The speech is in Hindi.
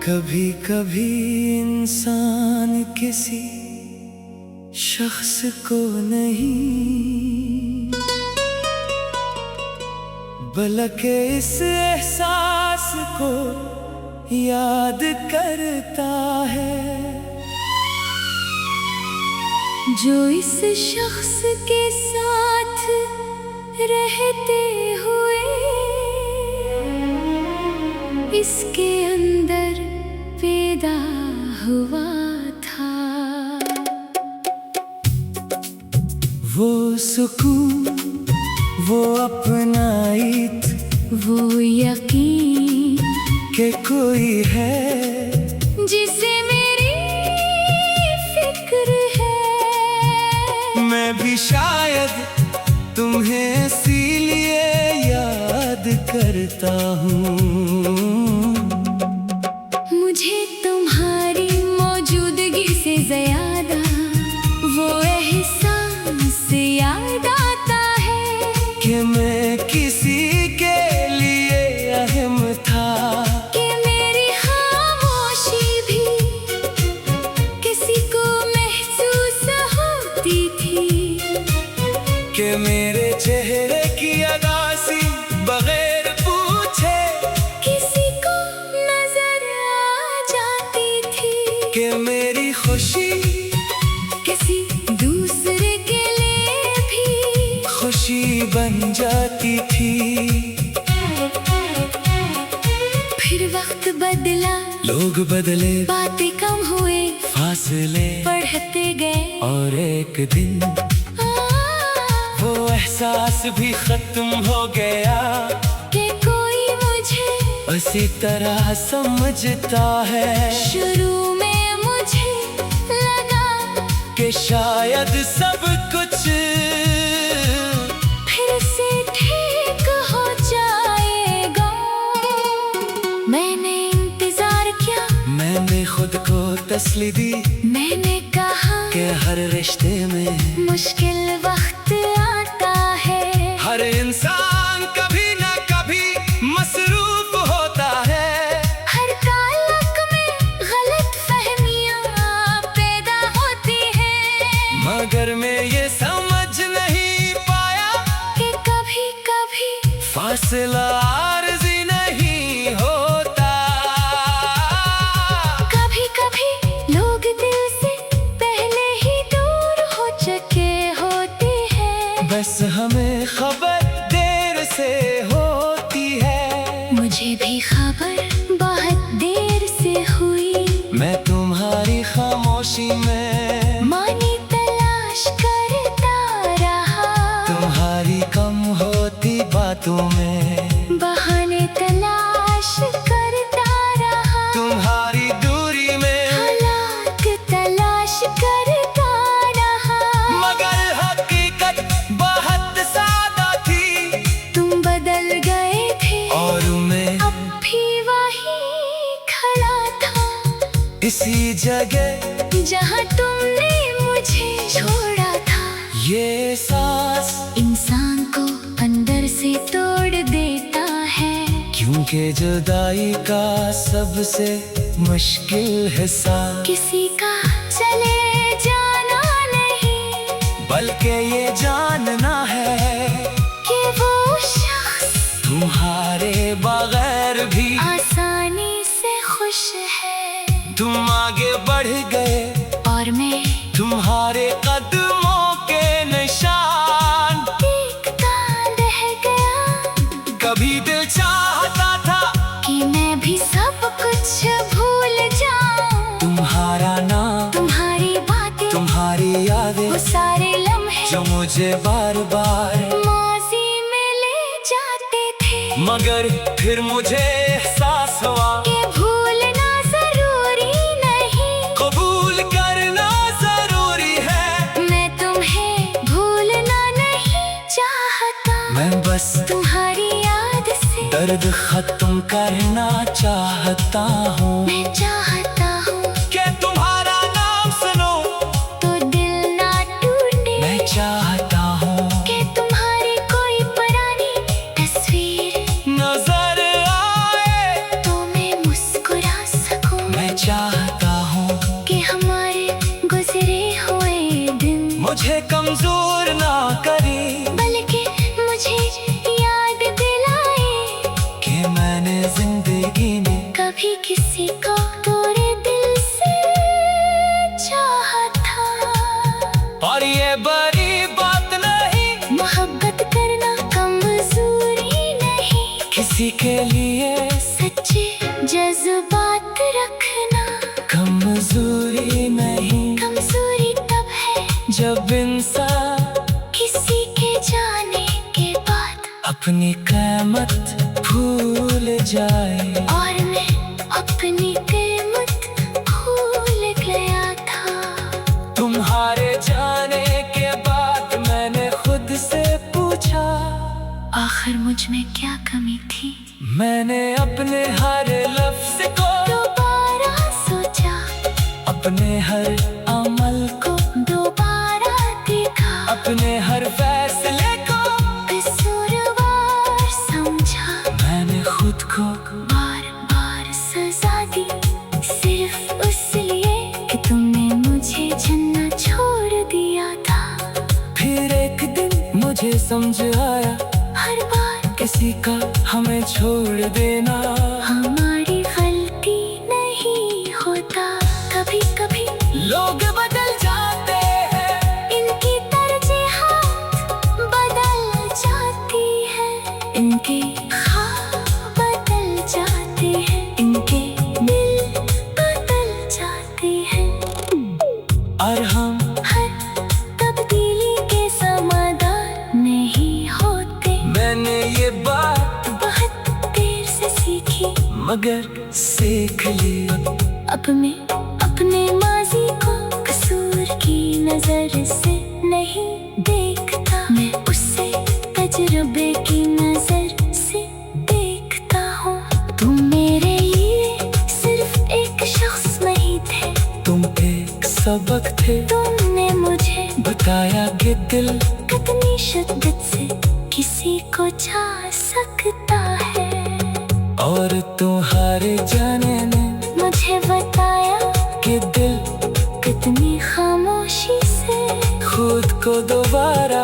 कभी कभी इंसान किसी शख्स को नहीं बल्कि इस एहसास को याद करता है जो इस शख्स के साथ रहते हुए इसके अंदर पैदा हुआ था। वो सुकून, वो अपनाइत, वो यकीन कि कोई है जिसे मेरी फिक्र है। मैं भी शायद तुम्हें इसीलिए याद करता हूँ। मुझे तुम्हारी मौजूदगी से ज्यादा वो एहसास याद आता है कि मैं किसी के लिए अहम था, कि मेरी खामोशी भी किसी को महसूस होती थी, कि मेरे चेहरे की अदासी बगैर पूछे किसी को नजर आ जाती थी, कि मेरी खुशी किसी दूसरे के लिए भी खुशी बन जाती थी। फिर वक्त बदला, लोग बदले, बातें कम हुए, फासले बढ़ते गए और एक दिन वो एहसास भी खत्म हो गया कि कोई मुझे उसी तरह समझता है। शुरू में मुझे लगा कि शायद सब कुछ फिर से ठीक हो जाएगा। मैंने इंतजार किया, मैंने खुद को तसल्ली दी मैंने कहा कि हर रिश्ते में मुश्किल वक्त आता है। हर इंसान कभी न कभी मसरूफ होता है, हर ताल्लुक में गलत फहमियां पैदा होती हैं, मगर मैं ये समझ नहीं पाया कि कभी कभी फासला आर्ज़ी नहीं होता। कभी कभी लोग दिल से पहले ही दूर हो चुके होते हैं। बस हमें खबर देर से होती है। मुझे भी खबर बहुत देर से हुई, मैं तुम्हारी खामोशी में मानी तलाश करता रहा, तुम्हारी कम होती बातों में बहाने तलाश करता रहा, तुम्हारी दूरी में हालात तलाश करता रहा। मगर हकीकत बहुत सादा थी, तुम बदल गए थे और मैं अब भी वही खड़ा था, इसी जगह जहाँ तुमने मुझे छोड़ा था। ये सांस इंसान को अंदर से तोड़ देता है, क्योंकि जुदाई का सबसे मुश्किल हिस्सा किसी का चले जाना नहीं, बल्कि ये जानना है कि वो शख्स तुम्हारे बगैर भी आसानी से खुश है। तुम आगे बढ़ गए और मैं तुम्हारे कदमों के निशान देखता रह गया। कभी दिल चाहता था कि मैं भी सब कुछ भूल जाऊं, तुम्हारा नाम, तुम्हारी बातें, तुम्हारी यादें, वो सारे लम्हे जो मुझे बार बार माजी में ले जाते थे। मगर फिर मुझे एहसास हुआ कि भूलना जरूरी नहीं, कबूल करना जरूरी है। मैं तुम्हें भूलना नहीं चाहता, मैं बस तुम्हारी याद से दर्द खत्म करना चाहता हूँ। मैं चाहता हूँ कि तुम्हारा नाम सुनो तो दिल ना टूटे, मैं चाहता हूँ कि तुम्हारी कोई पुरानी तस्वीर नजर आए तो मैं मुस्कुरा सकूं। ये बड़ी बात नहीं, मोहब्बत करना कमजोरी नहीं, किसी के लिए सच्चे जज्बात रखना कमजोरी नहीं। कमजोरी तब है जब इंसान किसी के जाने के बाद अपनी क़यामत भूल जाए। और मैं अपनी कीमत भूल गया था। तुम्हारे जाने के बाद मैंने खुद से पूछा, आखिर मुझ में क्या कमी थी। मैंने अपने हर लफ्ज़ को दोबारा सोचा, अपने हर अमल को दोबारा देखा, अपने हर फैसले को कसूरवार समझा। मैंने खुद को बार बार सजा दी सिर्फ इसलिए कि तुमने मुझे जन्ना छोड़ दिया था। फिर एक दिन मुझे समझ आया, हर बार किसी का हमें छोड़ देना हमारी गलती नहीं होता। कभी कभी लोग बदल जाते हैं, इनकी तरजीहात बदल जाती है, इनके ख्वाब बदल जाते हैं, इनके दिल बदल जाते हैं। और हम हर तब्दीली के समाधान नहीं होते। मैंने ये बात बहुत देर से सीखी, मगर सीख ली। अब मैं अपने माजी को कसूर की नजर से नहीं देखता, मैं उसे तजुर्बे की नजर से देखता हूँ। तुम मेरे लिए सिर्फ एक शख्स नहीं थे, तुम एक सबक थे। तुमने मुझे बताया कि दिल कितनी शिद्दत से किसी को जा सकता है। और तुम्हारे जाने ने मुझे बताया कि दिल कितनी खामोशी से खुद को दोबारा